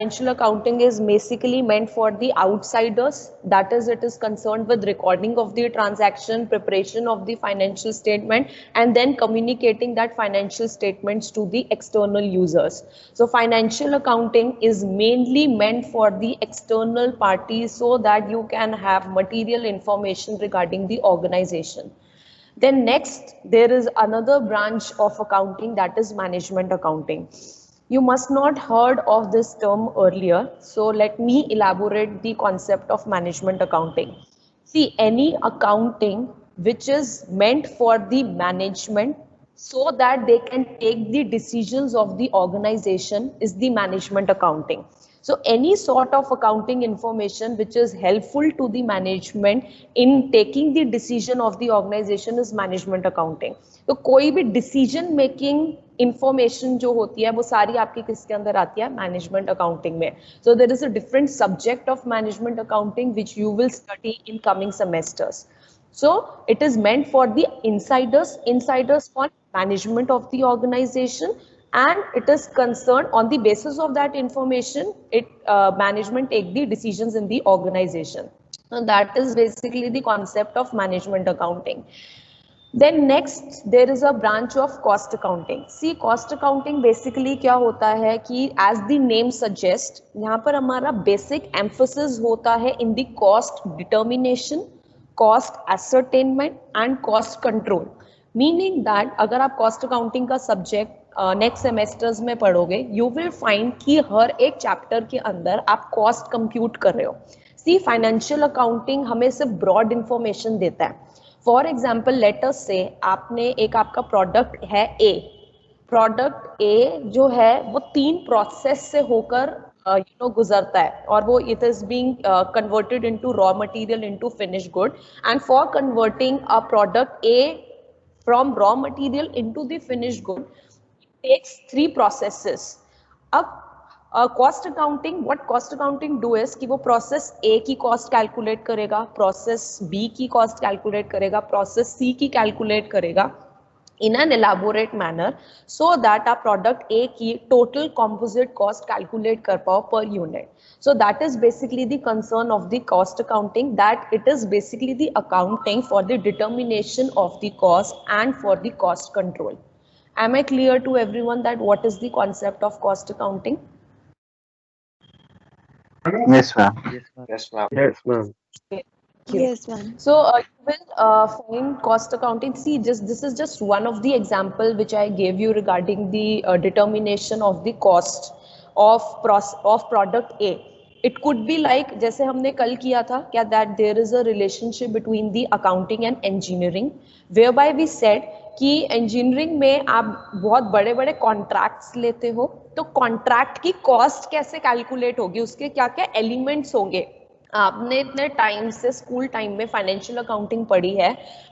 financial accounting is basically meant for the outsiders. That is, it is concerned with recording of the transaction, preparation of the financial statement, and then communicating that financial statements to the external users. So financial accounting is mainly meant for the external parties so that you can have material information regarding the organization. Then next, there is another branch of accounting, that is management accounting. You must not heard of this term earlier, so let me elaborate the concept of management accounting. See, any accounting which is meant for the management so that they can take the decisions of the organization is the management accounting. So any sort of accounting information which is helpful to the management in taking the decision of the organization is management accounting. तो कोई भी decision making information जो होती है वो सारी आपकी किसके अंदर आती है, management accounting में. So there is a different subject of management accounting which you will study in coming semesters. So it is meant for the insiders for management of the organization, and it is concerned on the basis of that information, management take the decisions in the organization. So that is basically the concept of management accounting. Then next there is a branch of cost accounting. See, cost accounting basically क्या होता है कि as the name suggests, यहाँ पर हमारा basic emphasis होता है in the cost determination, cost ascertainment and cost control. Meaning that अगर आप cost accounting का subject नेक्स्ट सेमेस्टर्स में पढ़ोगे, यू विल फाइंड कि हर एक चैप्टर के अंदर आप कॉस्ट कंप्यूट कर रहे हो. सी, फाइनेंशियल अकाउंटिंग हमें सिर्फ ब्रॉड इंफॉर्मेशन देता है. फॉर एग्जाम्पल, लेट अस से आपने एक आपका प्रोडक्ट है ए. प्रोडक्ट ए जो है वो 3 प्रोसेस से होकर गुजरता है, और वो it is being converted into raw material into finish good. And for converting a product A from raw material into the finished good, it takes 3 processes. अब cost accounting, what cost accounting do is कि वो process ए की cost calculate करेगा, process B की cost calculate करेगा, process सी की calculate करेगा in an elaborate manner so that our product A की total composite cost calculate कर पाओ per unit. So that is basically the concern of the cost accounting, that it is basically the accounting for the determination of the cost and for the cost control. Am I clear to everyone that what is the concept of cost accounting? Yes, ma'am. Yes, ma'am. Yes, ma'am. Yes, ma'am. So you will find cost accounting. See, this is just one of the example which I gave you regarding the determination of the cost of product A. It could be like जैसे हमने कल किया था क्या, that there is a relationship between the accounting and engineering, whereby we said कि engineering में आप बहुत बड़े बड़े contracts लेते हो, तो contract की cost कैसे calculate होगी, उसके क्या क्या elements होंगे. आपने इतने टाइम से स्कूल टाइम में फाइनेंशियल अकाउंटिंग पढ़ी है,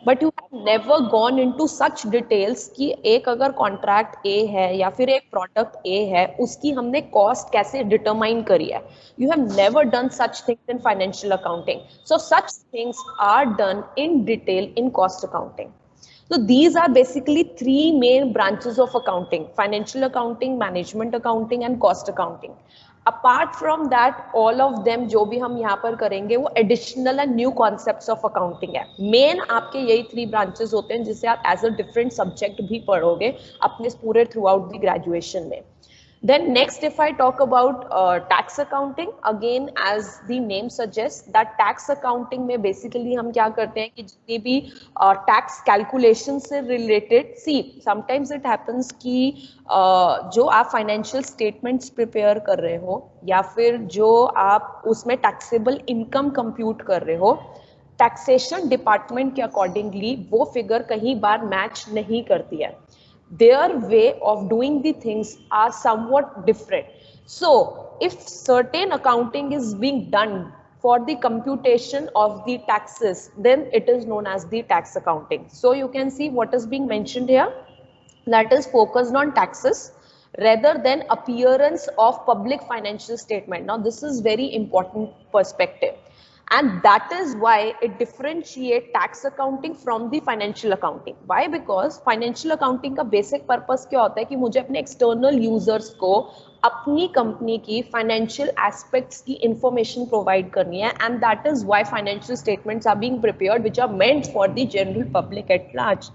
but you have never gone into such details कि एक अगर कॉन्ट्रैक्ट ए है या फिर एक प्रोडक्ट ए है, उसकी हमने कॉस्ट कैसे डिटरमाइन करी है. You have never done such things in financial accounting. So such things are done in detail in cost accounting. So these are basically 3 main branches of accounting: financial accounting, management accounting and cost accounting. Apart from that, all of them जो भी हम यहाँ पर करेंगे वो additional and new concepts of accounting है. Main आपके यही 3 branches होते हैं जिसे आप as a different subject भी पढ़ोगे अपने पूरे throughout the graduation में. Then next, if I talk about tax accounting, again as the name suggests that tax accounting में basically हम क्या करते हैं कि जितनी भी tax calculation से related, see sometimes it happens कि जो आप financial statements prepare कर रहे हो या फिर जो आप उसमें taxable income compute कर रहे हो, taxation department के accordingly वो figure कहीं बार match नहीं करती है. Their way of doing the things are somewhat different. So if certain accounting is being done for the computation of the taxes, then it is known as the tax accounting. So you can see what is being mentioned here, that is focused on taxes rather than appearance of public financial statement. Now this is very important perspective. And that is why it differentiates tax accounting from the financial accounting. Why? Because financial accounting का basic purpose क्या होता है कि मुझे अपने external users को अपनी company की financial aspects की information provide करनी है, and that is why financial statements are being prepared which are meant for the general public at large.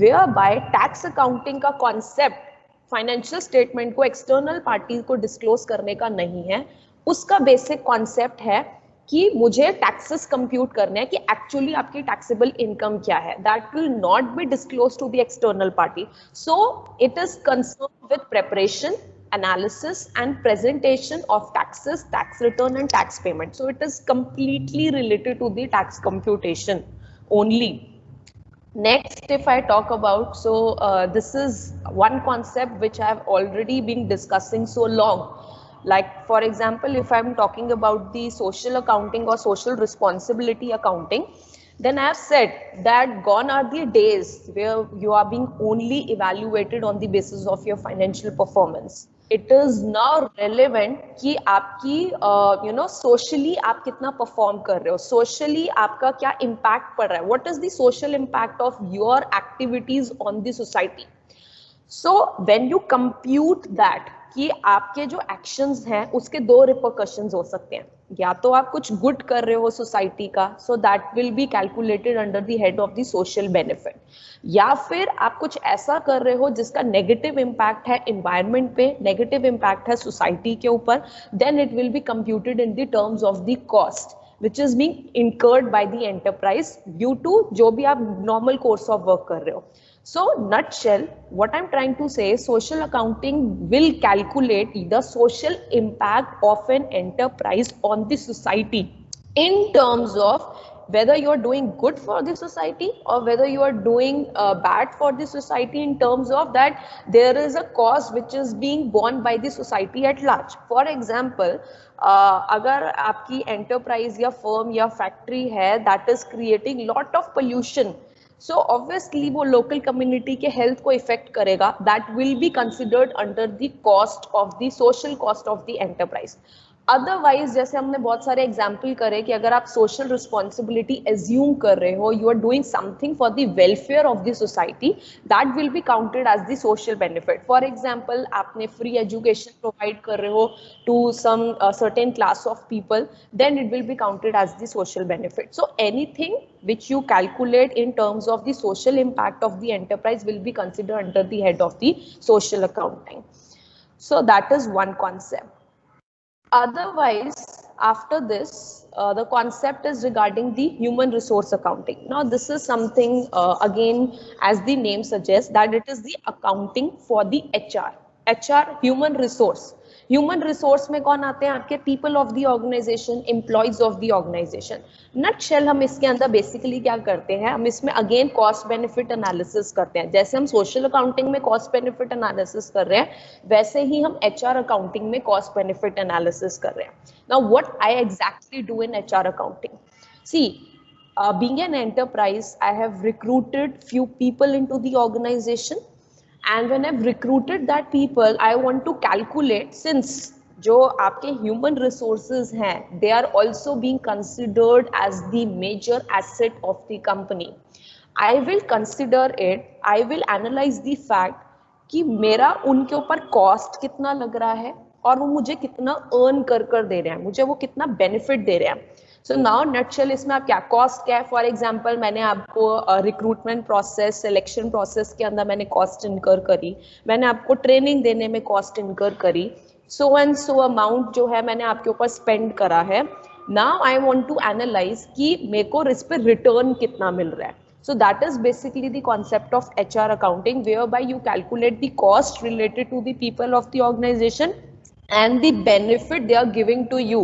Whereby tax accounting का concept फाइनेंशियल स्टेटमेंट को external party को disclose करने का नहीं है, उसका बेसिक कॉन्सेप्ट है कि मुझे टैक्सेस कंप्यूट करने हैं कि एक्चुअली आपकी टैक्सेबल इनकम क्या है, that will not be disclose to the external party. So it is concern with preparation, analysis and presentation of taxes, tax return and tax payment. So it is completely related to the tax computation only. Next, if I talk about, so this is one concept which I have already been discussing so long. Like for example, if I'm talking about the social accounting or social responsibility accounting, then I have said that gone are the days where you are being only evaluated on the basis of your financial performance. It is now relevant कि आपकी socially आप कितना perform कर रहे हो, socially आपका क्या impact पड़ रहा है, what is the social impact of your activities on the society. So when you compute that कि आपके जो एक्शंस हैं उसके दो रिपरकशंस हो सकते हैं, या तो आप कुछ गुड कर रहे हो सोसाइटी का, so that will be calculated under the head of the social benefit, या फिर आप कुछ ऐसा कर रहे हो जिसका नेगेटिव इम्पैक्ट है एनवायरनमेंट पे, नेगेटिव इम्पैक्ट है सोसाइटी के ऊपर, then it will be computed in the terms of the cost which is being incurred by the enterprise due to जो भी आप normal course of work कर रहे हो. So nutshell, what I'm trying to say is social accounting will calculate the social impact of an enterprise on the society in terms of whether you are doing good for the society or whether you are doing bad for the society, in terms of that there is a cost which is being borne by the society at large. For example, अगर आपकी enterprise या firm या factory है that is creating lot of pollution, so obviously वो local community के health को affect करेगा, that will be considered under the cost of the social cost of the enterprise. Otherwise जैसे हमने बहुत सारे एग्जाम्पल करे कि अगर आप सोशल रिस्पॉन्सिबिलिटी एज्यूम कर रहे हो, you are doing something for the welfare of the society, that will be counted as the social benefit. For example आपने फ्री एजुकेशन प्रोवाइड कर रहे हो to some certain class of people, then it will be counted as the social benefit. So anything which you calculate in terms of the social impact of the enterprise will be considered under the head of the social accounting. So that is one concept. Otherwise, after this, the concept is regarding the human resource accounting. Now, this is something, again, as the name suggests, that it is the accounting for the HR. HR, human resource. Human resource में कौन आते हैं? आपके people of the organization, employees of the organization. Nutshell हम इसके अंदर basically क्या करते हैं, हम इसमें अगेन कॉस्ट बेनिफिट एनालिसिस करते हैं. जैसे हम सोशल अकाउंटिंग में कॉस्ट बेनिफिट एनालिसिस कर रहे हैं, वैसे ही हम एचआर अकाउंटिंग में कॉस्ट बेनिफिट एनालिसिस कर रहे हैं. Now what I exactly do in HR accounting? See, being an enterprise, I have recruited few people into the organization, and when I've recruited that people, I want to calculate, since जो आपके human resources हैं, they are also being considered as the major asset of the company. I will consider it, I will analyze the fact कि मेरा उनके ऊपर cost कितना लग रहा है और वो मुझे कितना earn कर दे रहे हैं, मुझे वो कितना benefit दे रहे हैं. सो नाउ नटशेल इसमें आप क्या कॉस्ट क्या है? फॉर एग्जांपल मैंने आपको रिक्रूटमेंट प्रोसेस, सिलेक्शन प्रोसेस के अंदर मैंने कॉस्ट इनकर करी, मैंने आपको ट्रेनिंग देने में कॉस्ट इनकर करी, सो एंड सो अमाउंट जो है मैंने आपके ऊपर स्पेंड करा है. Now I want to analyse कि मेरे को इस पर रिटर्न कितना मिल रहा है. So that is basically the concept of HR accounting, whereby you calculate the cost related to the people of the organization and the benefit they are giving to you.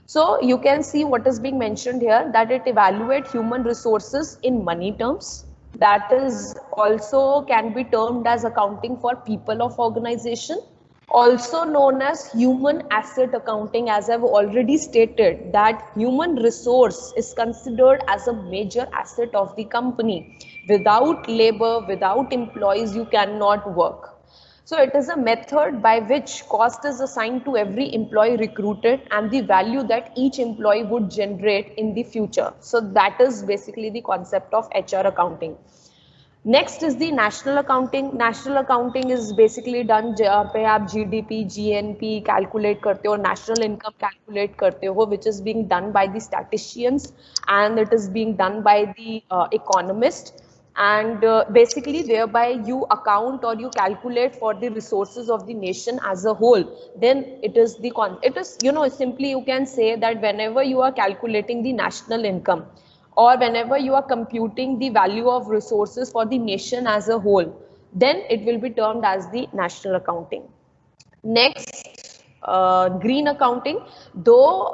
So you can see what is being mentioned here, that it evaluates human resources in money terms. That is also can be termed as accounting for people of organization, also known as human asset accounting. As I've already stated, that human resource is considered as a major asset of the company. Without labor, without employees, you cannot work. So it is a method by which cost is assigned to every employee recruited and the value that each employee would generate in the future. So that is basically the concept of HR accounting. Next is the national accounting. National accounting is basically done जहाँ पे आप GDP, GNP calculate करते हो, national income calculate करते हो, which is being done by the statisticians and it is being done by the economist. And basically thereby you account or you calculate for the resources of the nation as a whole. Then it is it is, you know, simply you can say that whenever you are calculating the national income or whenever you are computing the value of resources for the nation as a whole, then it will be termed as the national accounting. Next, green accounting. Though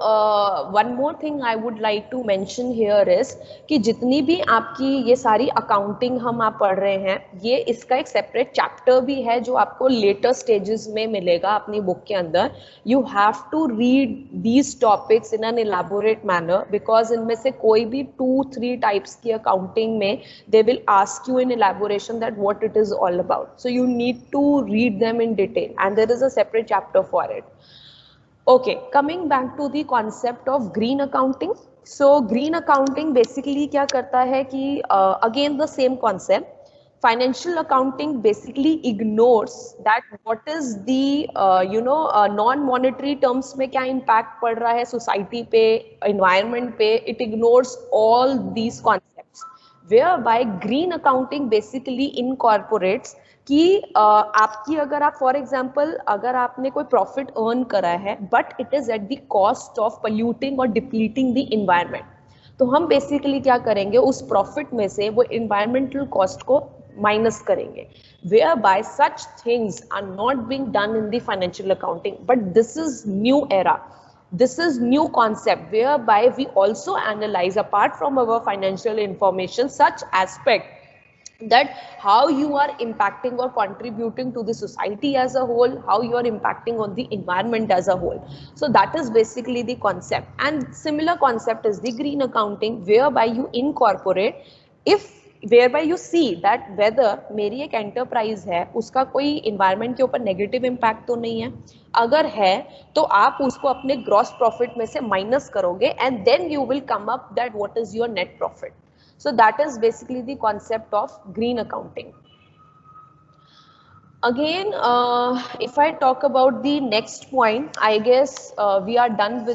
one more thing I would like to mention here is कि जितनी भी आपकी ये सारी accounting हम आप पढ़ रहे हैं, ये इसका एक separate chapter भी है जो आपको later stages में मिलेगा अपनी book के अंदर. You have to read these topics in an elaborate manner because इनमें से कोई भी 2-3 types की accounting में they will ask you in elaboration that what it is all about. So you need to read them in detail and there is a separate chapter for it. Okay, coming back to the concept of green accounting. So green accounting basically क्या करता है कि again the same concept. Financial accounting basically ignores that what is the non-monetary terms में क्या impact पड़ रहा है society पे, environment पे. It ignores all these concepts. Whereby green accounting basically incorporates कि आपकी अगर आप फॉर एग्जांपल अगर आपने कोई प्रॉफिट अर्न करा है but it is at the cost of polluting और डिप्लीटिंग द इन्वायरमेंट, तो हम बेसिकली क्या करेंगे उस प्रॉफिट में से वो इन्वायरमेंटल कॉस्ट को माइनस करेंगे. whereby such things are not being done in the financial accounting, but this is new era. This is new concept whereby we also analyze apart from our financial information such aspect that how you are impacting or contributing to the society as a whole, how you are impacting on the environment as a whole. So that is basically the concept. And similar concept is the green accounting whereby you incorporate, if whereby you see that whether मेरी एक enterprise है उसका कोई environment के ऊपर negative impact तो नहीं है. अगर है तो आप उसको अपने gross profit में से minus करोगे and then you will come up that what is your net profit. So that is basically the concept of green accounting. Again, if I talk about the next point, I guess we are done with